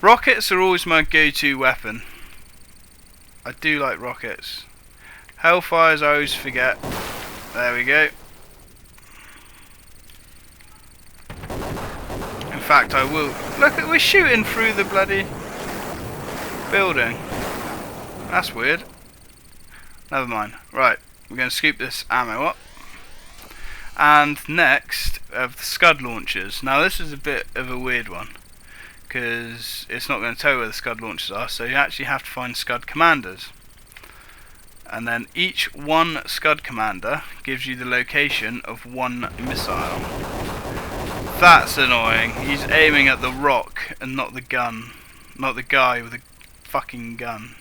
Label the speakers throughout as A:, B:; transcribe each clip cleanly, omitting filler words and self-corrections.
A: Rockets are always my go-to weapon. I do like rockets. Hellfires I always forget. There we go. In fact, I will. Look, we're shooting through the bloody building. That's weird. Never mind. Right, we're going to scoop this ammo up. And next, the Scud launchers. Now this is a bit of a weird one, because it's not going to tell you where the Scud launchers are, so you actually have to find Scud commanders. And then each one Scud commander gives you the location of one missile. That's annoying. He's aiming at the rock and not the gun. Not the guy with the fucking gun.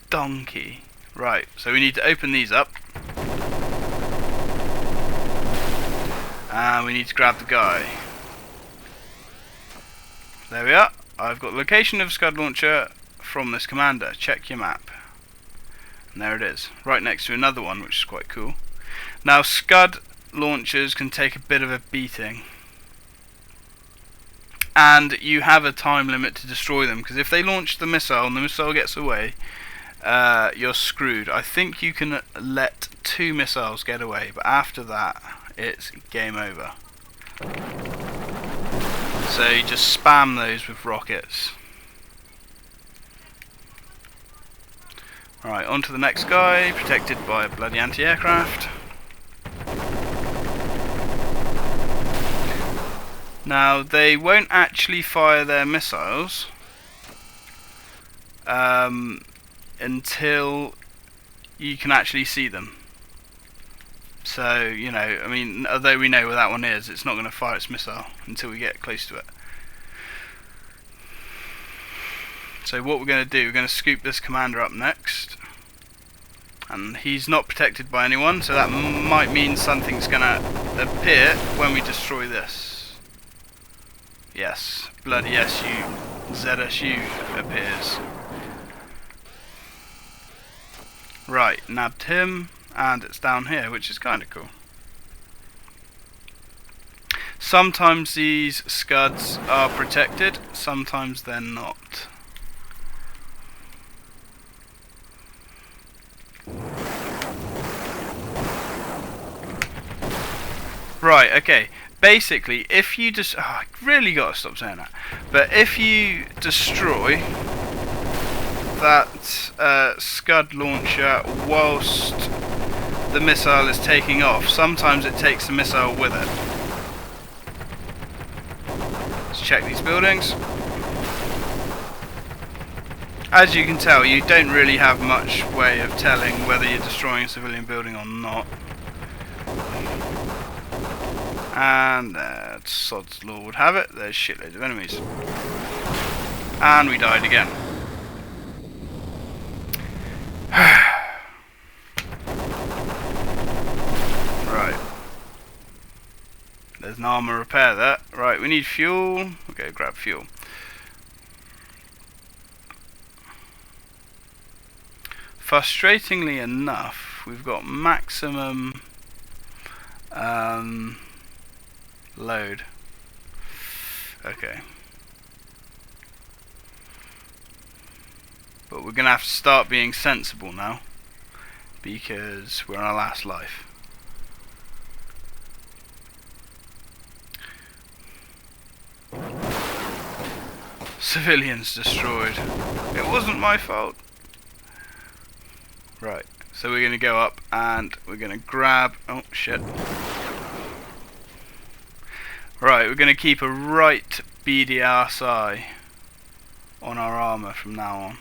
A: Donkey. Right, so we need to open these up. And we need to grab the guy. There we are. I've got the location of Scud launcher from this commander. Check your map. And there it is. Right next to another one, which is quite cool. Now, Scud launchers can take a bit of a beating. And you have a time limit to destroy them, because if they launch the missile and the missile gets away, you're screwed. I think you can let 2 missiles get away, but after that, it's game over. So you just spam those with rockets. Right, on to the next guy, protected by a bloody anti-aircraft. Now, they won't actually fire their missiles until you can actually see them. So, you know, I mean, although we know where that one is, it's not going to fire its missile until we get close to it. So what we're going to do, we're going to scoop this commander up next. And he's not protected by anyone, so that might mean something's going to appear when we destroy this. Yes, bloody ZSU appears. Right, nabbed him, and it's down here, which is kind of cool. Sometimes these Scuds are protected, sometimes they're not. Right, okay. Basically, if you just... Oh, I really got to stop saying that. But if you destroy that Scud launcher whilst the missile is taking off, sometimes it takes the missile with it. Let's check these buildings. As you can tell, you don't really have much way of telling whether you're destroying a civilian building or not. And sod's law would have it, there's shitloads of enemies. And we died again. Right. There's an armour repair there. Right, we need fuel. We'll go grab fuel. Frustratingly enough, we've got maximum load. Okay. But we're going to have to start being sensible now, because we're on our last life. Civilians destroyed. It wasn't my fault. Right, so we're going to go up and we're going to grab... Oh, shit. Right, we're going to keep a right beady ass eye on our armour from now on.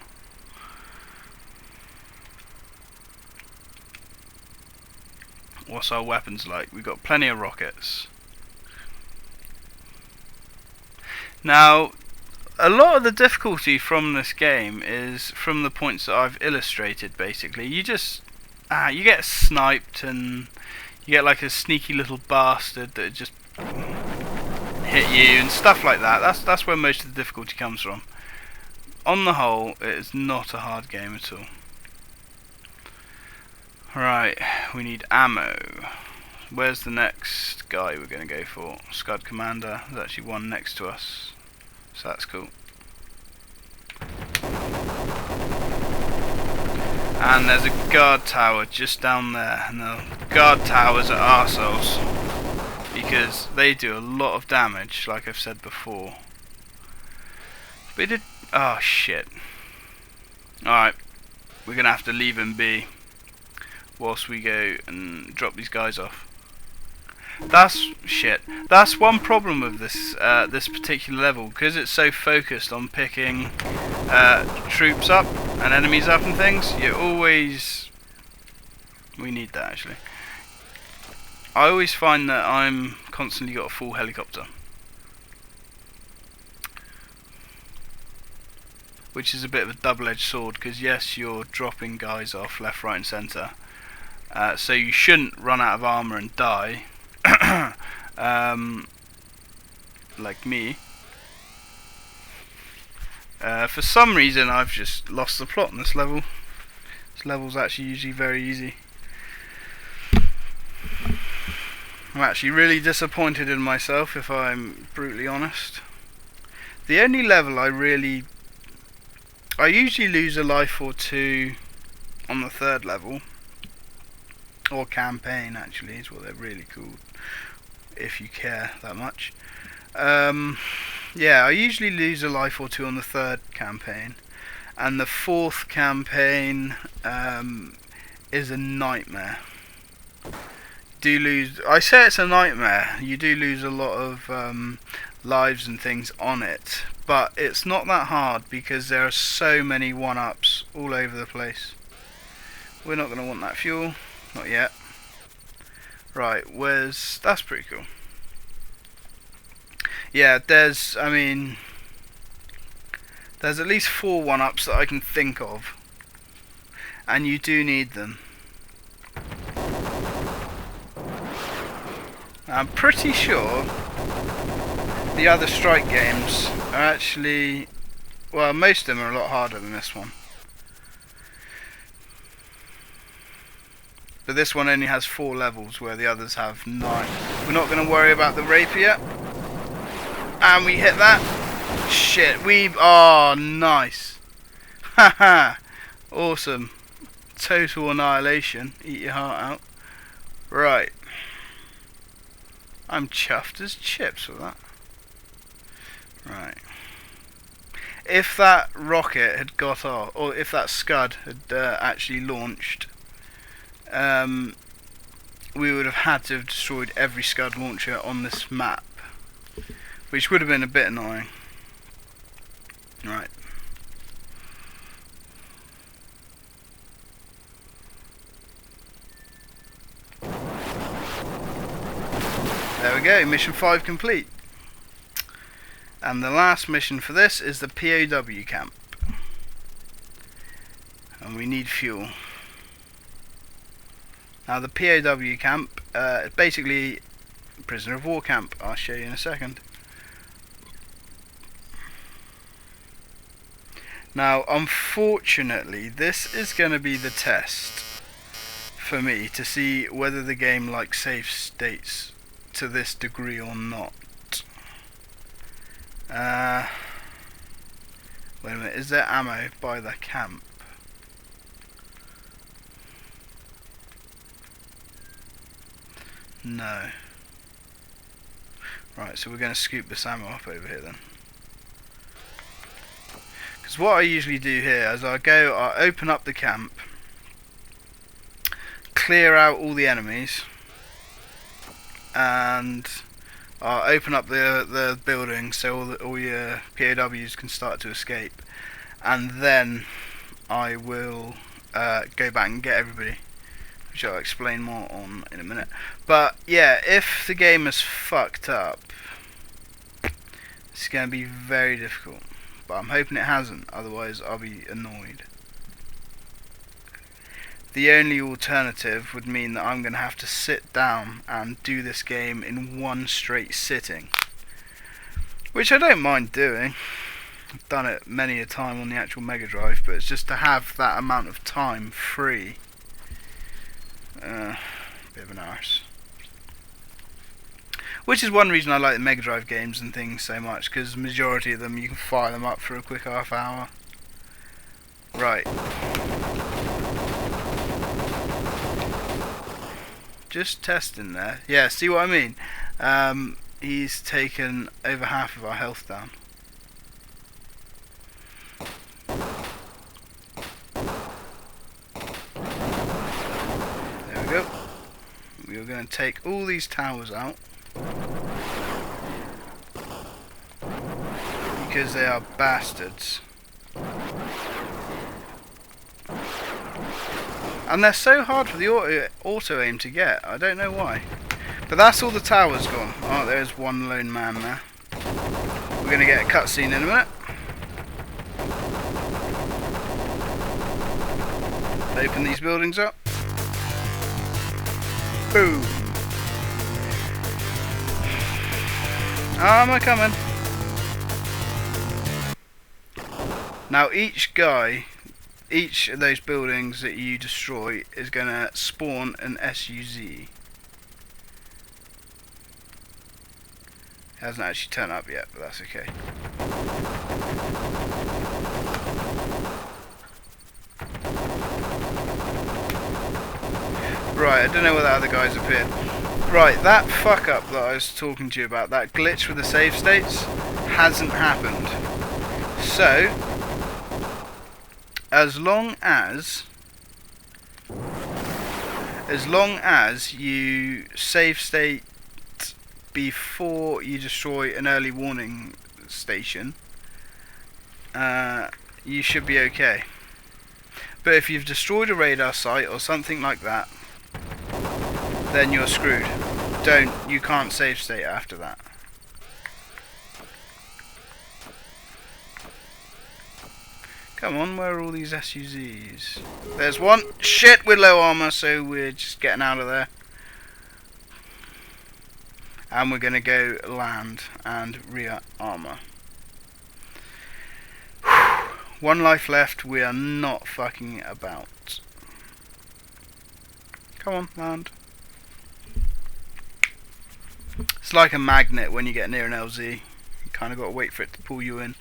A: What's our weapons like? We've got plenty of rockets. Now, a lot of the difficulty from this game is from the points that I've illustrated, basically. You just... you get sniped and you get like a sneaky little bastard that just hit you and stuff like that. That's where most of the difficulty comes from. On the whole, it is not a hard game at all. Right, we need ammo. Where's the next guy we're going to go for? Scud Commander. There's actually one next to us. So that's cool. And there's a guard tower just down there, and the guard towers are arseholes because they do a lot of damage, like I've said before. But it did. Oh shit. Alright, we're gonna have to leave him be whilst we go and drop these guys off. That's shit. That's one problem with this this particular level, because it's so focused on picking troops up and enemies up and things. You always, we need that actually. I always find that I'm constantly got a full helicopter, which is a bit of a double-edged sword, because yes, you're dropping guys off left, right and centre, so you shouldn't run out of armour and die. Like me. For some reason I've just lost the plot in this level. This level's actually usually very easy. I'm actually really disappointed in myself, if I'm brutally honest. The only level I usually lose a life or two on the third level, or campaign actually is what they're really called, if you care that much. Yeah, I usually lose a life or two on the third campaign, and the fourth campaign is a nightmare. I say it's a nightmare. You do lose a lot of lives and things on it, but it's not that hard because there are so many one-ups all over the place. We're not going to want that fuel, not yet. Right, that's pretty cool. Yeah, there's at least 4 one-ups that I can think of, and you do need them. I'm pretty sure the other strike games are actually, well, most of them are a lot harder than this one. But this one only has 4 levels, where the others have 9. We're not going to worry about the rapier. And we hit that. Shit, oh, nice. Haha, awesome. Total annihilation. Eat your heart out. Right. I'm chuffed as chips with that. Right. If that rocket had got off, or if that Scud had actually launched, we would have had to have destroyed every Scud launcher on this map, which would have been a bit annoying. Right. There we go, mission 5 complete. And the last mission for this is the POW camp. And we need fuel. Now the POW camp is basically a prisoner of war camp. I'll show you in a second. Now unfortunately this is going to be the test for me to see whether the game likes save states to this degree or not. Wait a minute, is there ammo by the camp? No. Right, so we're going to scoop this ammo up over here then. Because what I usually do here is I open up the camp, clear out all the enemies, and I'll open up the building so all your POWs can start to escape, and then I will go back and get everybody, which I'll explain more on in a minute. But yeah, if the game is fucked up, it's going to be very difficult, but I'm hoping it hasn't, otherwise I'll be annoyed. The only alternative would mean that I'm going to have to sit down and do this game in one straight sitting, which I don't mind doing. I've done it many a time on the actual Megadrive, but it's just to have that amount of time free. Bit of an arse. Which is one reason I like the Megadrive games and things so much, because the majority of them you can fire them up for a quick half hour. Right. Just testing there. Yeah, see what I mean? He's taken over half of our health down. There we go. We're going to take all these towers out, because they are bastards. And they're so hard for the auto aim to get. I don't know why. But that's all the towers gone. Oh, there's one lone man there. We're going to get a cutscene in a minute. Open these buildings up. Boom. Armor coming. Now each of those buildings that you destroy is going to spawn an SUZ. Hasn't actually turned up yet, but that's okay. Right, I don't know where the other guys appeared. Right, that fuck up that I was talking to you about, that glitch with the save states, hasn't happened. So, as long as you save state before you destroy an early warning station, you should be okay. But if you've destroyed a radar site or something like that, then you're screwed. You can't save state after that. Come on, where are all these SUZs? There's one. Shit, we're low armor, so we're just getting out of there. And we're going to go land and re-armor. One life left, we are not fucking about. Come on, land. It's like a magnet when you get near an LZ. You kind of got to wait for it to pull you in.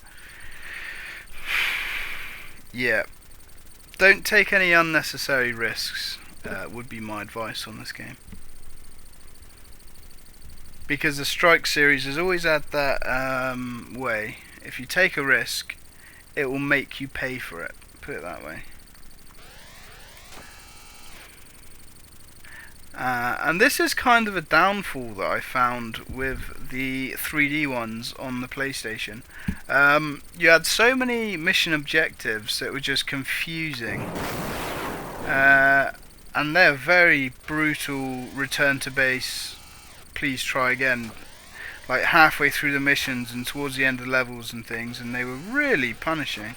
A: Yeah. Don't take any unnecessary risks, would be my advice on this game. Because the Strike series has always had that way. If you take a risk, it will make you pay for it. Put it that way. And this is kind of a downfall that I found with the 3D ones on the PlayStation. You had so many mission objectives that were just confusing. And they're very brutal, return to base, please try again. Like halfway through the missions and towards the end of the levels and things, and they were really punishing.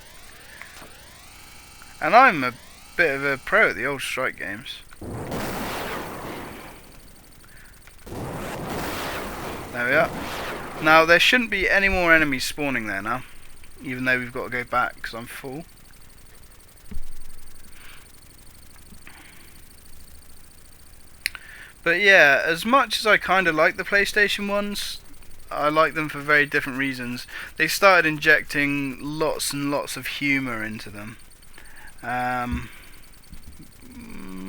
A: And I'm a bit of a pro at the old Strike games. There we are. Now there shouldn't be any more enemies spawning there now, even though we've got to go back because I'm full. But yeah, as much as I kind of like the PlayStation ones, I like them for very different reasons. They started injecting lots and lots of humour into them,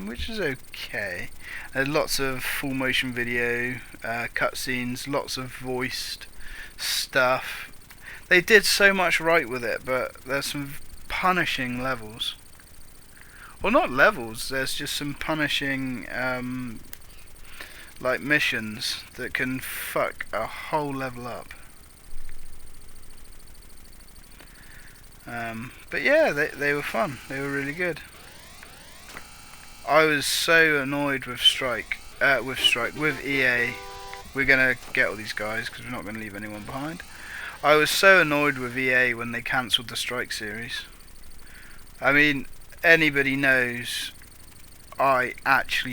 A: which is okay. There's lots of full motion video, cutscenes, lots of voiced stuff. They did so much right with it, but there's some punishing levels. Well, not levels, there's just some punishing like missions that can fuck a whole level up. But yeah, they were fun. They were really good. I was so annoyed with with EA. We're gonna get all these guys because we're not gonna leave anyone behind. I was so annoyed with EA when they cancelled the Strike series. I mean, anybody knows I actually